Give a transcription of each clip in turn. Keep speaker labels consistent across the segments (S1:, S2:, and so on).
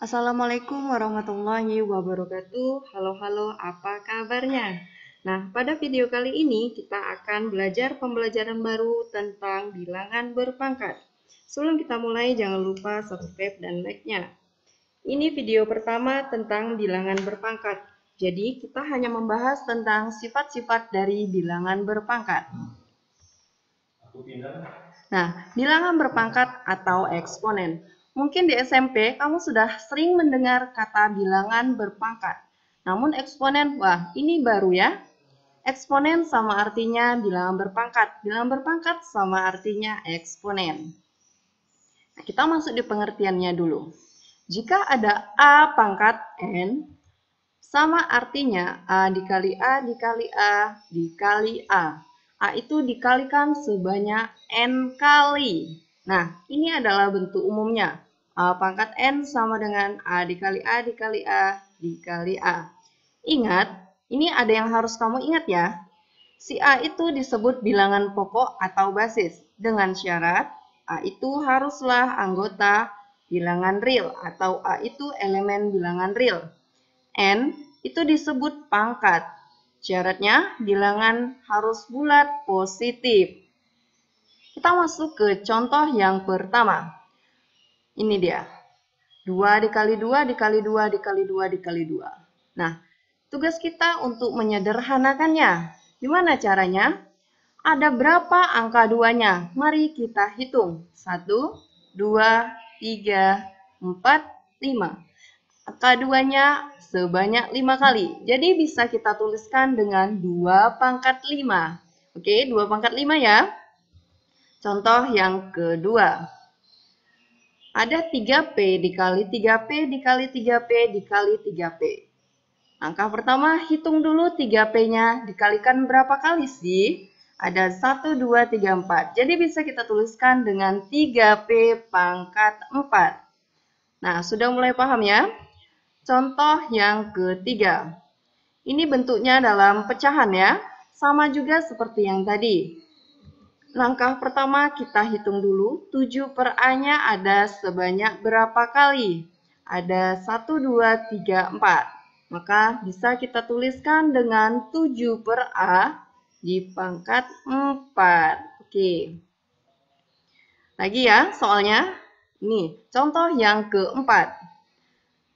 S1: Assalamualaikum warahmatullahi wabarakatuh. Halo, apa kabarnya? Nah, pada video kali ini kita akan belajar pembelajaran baru tentang bilangan berpangkat. Sebelum kita mulai, jangan lupa subscribe dan like-nya. Ini video pertama tentang bilangan berpangkat. Jadi, kita hanya membahas tentang sifat-sifat dari bilangan berpangkat. Nah, bilangan berpangkat atau eksponen. Mungkin di SMP kamu sudah sering mendengar kata bilangan berpangkat. Namun eksponen, wah ini baru ya. Eksponen sama artinya bilangan berpangkat. Bilangan berpangkat sama artinya eksponen. Nah, kita masuk di pengertiannya dulu. Jika ada A pangkat N, sama artinya A dikali A dikali A dikali A. A itu dikalikan sebanyak N kali. Nah, ini adalah bentuk umumnya. A pangkat N sama dengan A dikali A dikali A dikali A. Ingat, ini ada yang harus kamu ingat ya. Si A itu disebut bilangan pokok atau basis. Dengan syarat, A itu haruslah anggota bilangan real atau A itu elemen bilangan real. N itu disebut pangkat. Syaratnya bilangan harus bulat positif. Kita masuk ke contoh yang pertama. Ini dia. 2 dikali 2 dikali 2 dikali 2 dikali 2. Nah, tugas kita untuk menyederhanakannya. Gimana caranya? Ada berapa angka 2-nya? Mari kita hitung. 1, 2, 3, 4, 5. Angka 2-nya sebanyak 5 kali. Jadi bisa kita tuliskan dengan 2 pangkat 5. Oke, 2 pangkat 5 ya. Contoh yang kedua. Ada 3P dikali 3P dikali 3P dikali 3P. Angka pertama, hitung dulu 3P-nya dikalikan berapa kali sih? Ada 1, 2, 3, 4. Jadi bisa kita tuliskan dengan 3P pangkat 4. Nah, sudah mulai paham ya? Contoh yang ketiga. Ini bentuknya dalam pecahan ya. Sama juga seperti yang tadi. Langkah pertama kita hitung dulu. 7 per A-nya ada sebanyak berapa kali? Ada 1, 2, 3, 4. Maka bisa kita tuliskan dengan 7 per A di pangkat 4. Oke. Lagi ya soalnya. Ini contoh yang keempat.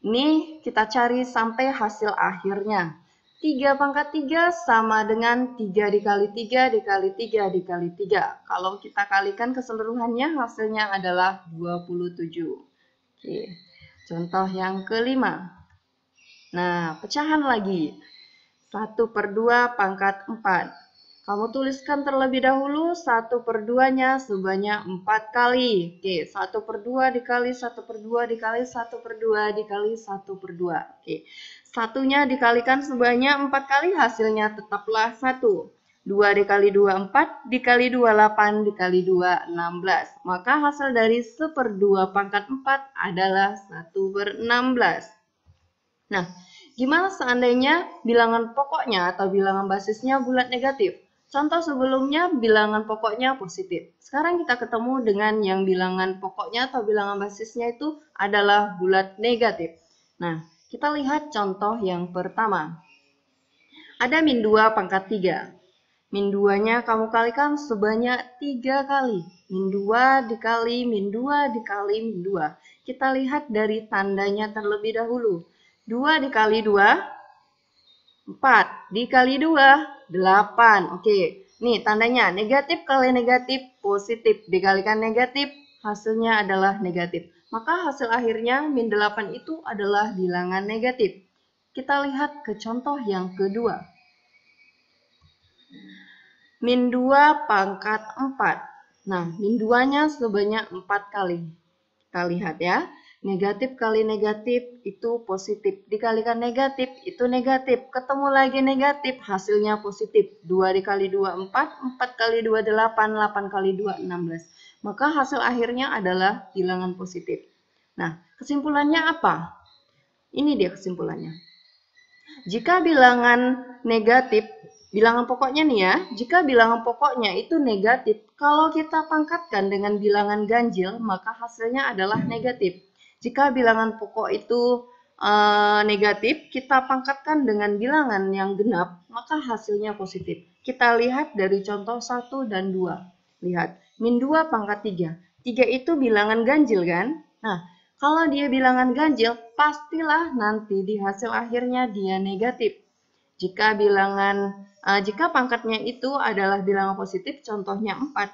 S1: Ini kita cari sampai hasil akhirnya. 3 pangkat 3 sama dengan 3 dikali 3 dikali 3 dikali 3. Kalau kita kalikan keseluruhannya hasilnya adalah 27. Oke. Contoh yang kelima. Nah, pecahan lagi. 1 per 2 pangkat 4. Kamu tuliskan terlebih dahulu 1 per 2-nya sebanyak 4 kali. Oke, 1 per 2 dikali 1 per 2 dikali 1 per 2 dikali 1 per 2. Oke, satunya dikalikan sebanyak 4 kali, hasilnya tetaplah 1. 2 dikali 2, 4, dikali 2, 8, dikali 2, 16. Maka hasil dari 1 per 2 pangkat 4 adalah 1 per 16. Nah, gimana seandainya bilangan pokoknya atau bilangan basisnya bulat negatif? Contoh sebelumnya bilangan pokoknya positif. Sekarang kita ketemu dengan yang bilangan pokoknya atau bilangan basisnya itu adalah bulat negatif. Nah, kita lihat contoh yang pertama. Ada min 2 pangkat 3. Min 2-nya kamu kalikan sebanyak 3 kali. Min 2 dikali min 2 dikali min 2. Kita lihat dari tandanya terlebih dahulu. 2 dikali 2, 4 dikali 2, 8. Oke, nih tandanya negatif kali negatif, positif. Dikalikan negatif, hasilnya adalah negatif. Maka hasil akhirnya min 8 itu adalah bilangan negatif. Kita lihat ke contoh yang kedua. Min 2 pangkat 4. Nah, min 2-nya sebanyak 4 kali. Kita lihat ya. Negatif kali negatif itu positif. Dikalikan negatif itu negatif. Ketemu lagi negatif, hasilnya positif. 2 dikali 2, 4. 4 kali 2, 8. 8 kali 2, 16. Maka hasil akhirnya adalah bilangan positif. Nah, kesimpulannya apa? Ini dia kesimpulannya. Jika bilangan negatif, bilangan pokoknya nih ya, jika bilangan pokoknya itu negatif, kalau kita pangkatkan dengan bilangan ganjil, maka hasilnya adalah negatif. Jika bilangan pokok itu negatif, kita pangkatkan dengan bilangan yang genap, maka hasilnya positif. Kita lihat dari contoh 1 dan 2. Lihat, min 2 pangkat 3. 3 itu bilangan ganjil kan? Nah, kalau dia bilangan ganjil, pastilah nanti di hasil akhirnya dia negatif. Jika pangkatnya itu adalah bilangan positif, contohnya 4,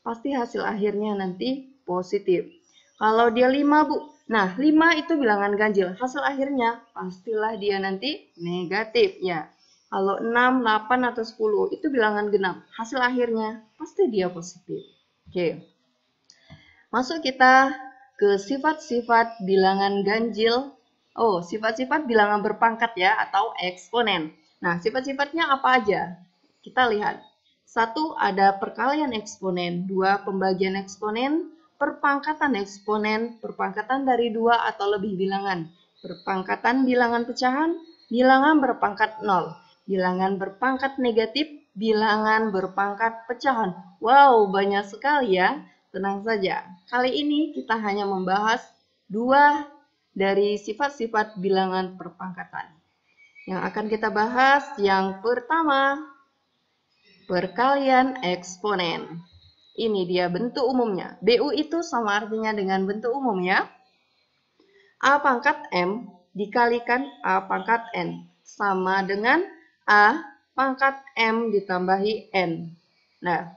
S1: pasti hasil akhirnya nanti positif. Kalau dia 5, Bu. Nah, 5 itu bilangan ganjil. Hasil akhirnya pastilah dia nanti negatif ya. Kalau 6, 8, atau 10 itu bilangan genap. Hasil akhirnya pasti dia positif. Oke. Masuk kita ke sifat-sifat bilangan ganjil. Oh, sifat-sifat bilangan berpangkat ya, atau eksponen. Nah, sifat-sifatnya apa aja? Kita lihat. 1, ada perkalian eksponen. 2, pembagian eksponen. Perpangkatan eksponen, perpangkatan dari 2 atau lebih bilangan. Perpangkatan bilangan pecahan, bilangan berpangkat 0. Bilangan berpangkat negatif, bilangan berpangkat pecahan. Wow, banyak sekali ya. Tenang saja, kali ini kita hanya membahas 2 dari sifat-sifat bilangan perpangkatan. Yang akan kita bahas yang pertama, perkalian eksponen. Ini dia bentuk umumnya. BU itu sama artinya dengan bentuk umum ya. A pangkat M dikalikan A pangkat N sama dengan A pangkat M ditambahi N. Nah,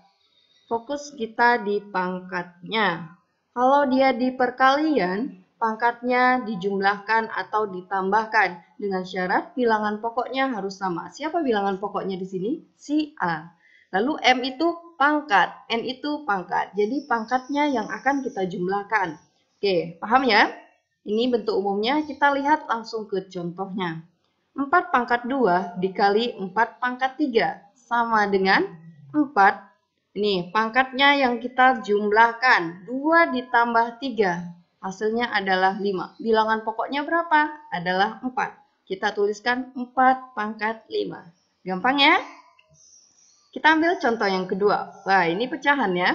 S1: fokus kita di pangkatnya. Kalau dia di perkalian, pangkatnya dijumlahkan atau ditambahkan dengan syarat bilangan pokoknya harus sama. Siapa bilangan pokoknya di sini? Si A. Lalu M itu pangkat, N itu pangkat. Jadi pangkatnya yang akan kita jumlahkan. Oke, paham ya? Ini bentuk umumnya, kita lihat langsung ke contohnya. 4 pangkat 2 dikali 4 pangkat 3 sama dengan 4. Ini pangkatnya yang kita jumlahkan. 2 ditambah 3. Hasilnya adalah 5. Bilangan pokoknya berapa? Adalah 4. Kita tuliskan 4 pangkat 5. Gampang ya? Kita ambil contoh yang kedua. Wah, ini pecahan ya.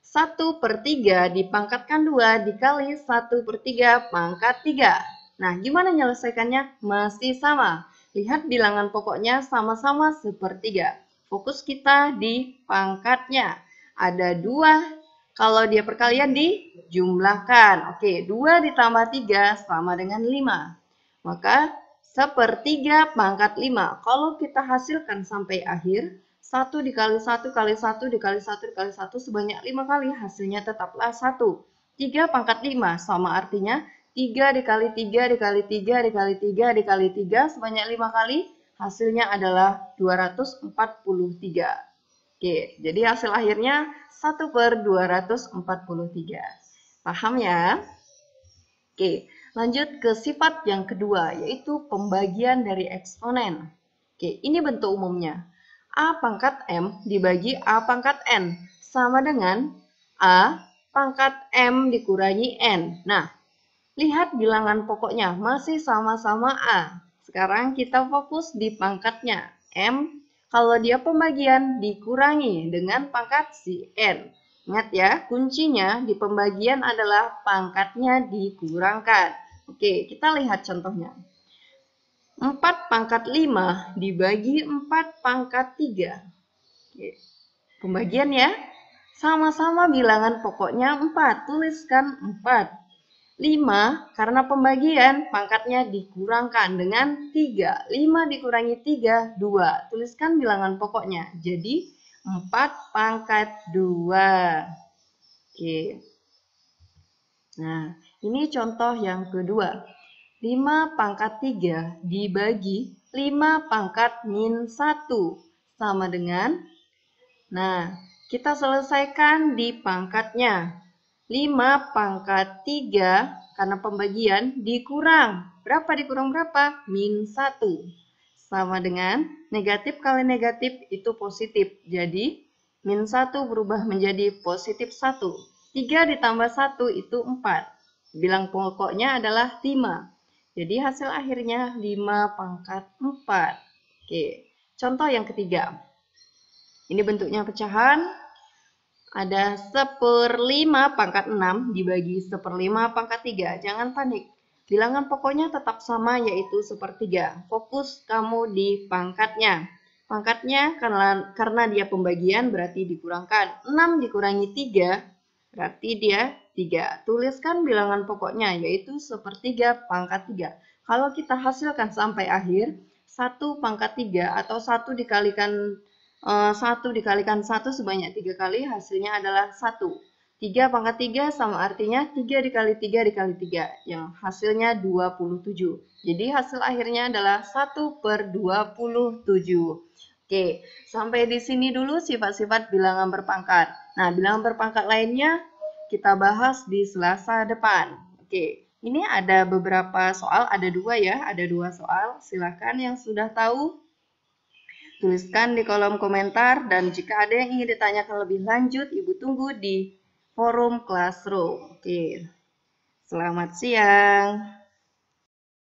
S1: 1/3 dipangkatkan 2 dikali 1/3 pangkat 3. Nah, gimana menyelesaikannya? Masih sama. Lihat bilangan pokoknya sama-sama sepertiga. Fokus kita di pangkatnya. Ada 2. Kalau dia perkalian dijumlahkan. Oke, 2 ditambah 3 sama dengan 5. Maka 1/3 pangkat 5. Kalau kita hasilkan sampai akhir, 1 dikali 1 kali 1 dikali 1 dikali 1 sebanyak 5 kali, hasilnya tetaplah 1. 3 pangkat 5 sama artinya 3 dikali 3 dikali 3 dikali 3 dikali 3 sebanyak 5 kali, hasilnya adalah 243. Oke, jadi hasil akhirnya 1/243. Paham ya? Oke, lanjut ke sifat yang kedua, yaitu pembagian dari eksponen. Oke, ini bentuk umumnya. A pangkat M dibagi A pangkat N sama dengan A pangkat M dikurangi N. Nah, lihat bilangan pokoknya masih sama-sama A. Sekarang kita fokus di pangkatnya. M, kalau dia pembagian dikurangi dengan pangkat si N. Ingat ya, kuncinya di pembagian adalah pangkatnya dikurangkan. Oke, kita lihat contohnya. 4 pangkat 5 dibagi 4 pangkat 3. Oke. Pembagian ya. Sama-sama bilangan pokoknya 4. Tuliskan 4. 5 karena pembagian pangkatnya dikurangkan dengan 3. 5 dikurangi 3, 2. Tuliskan bilangan pokoknya. Jadi 4 pangkat 2. Oke. Nah, ini contoh yang kedua. 5 pangkat 3 dibagi 5 pangkat min 1 sama dengan, nah, kita selesaikan di pangkatnya. 5 pangkat 3 karena pembagian dikurang. Berapa dikurang berapa? Min 1. Sama dengan negatif kali negatif itu positif. Jadi, min 1 berubah menjadi positif 1. 3 ditambah 1 itu 4. Bilang pokoknya adalah 5. Jadi hasil akhirnya 5 pangkat 4. Oke, contoh yang ketiga. Ini bentuknya pecahan. Ada 1/5 pangkat 6 dibagi 1/5 pangkat 3. Jangan panik. Bilangan pokoknya tetap sama, yaitu 1/3. Fokus kamu di pangkatnya. Pangkatnya karena dia pembagian berarti dikurangkan. 6 dikurangi 3 berarti dia 3. Tuliskan bilangan pokoknya, yaitu 1/3 pangkat 3. Kalau kita hasilkan sampai akhir, 1 pangkat 3 atau 1 dikalikan 1 dikalikan 1 sebanyak 3 kali, hasilnya adalah 1. 3 pangkat 3 sama artinya 3 dikali 3 dikali 3, yang hasilnya 27. Jadi hasil akhirnya adalah 1/27. Oke, sampai di sini dulu sifat-sifat bilangan berpangkat. Nah, bilangan berpangkat lainnya kita bahas di Selasa depan. Oke, ini ada beberapa soal, ada 2 ya, ada 2 soal. Silakan yang sudah tahu tuliskan di kolom komentar, dan jika ada yang ingin ditanyakan lebih lanjut, Ibu tunggu di forum Classroom. Oke, selamat siang.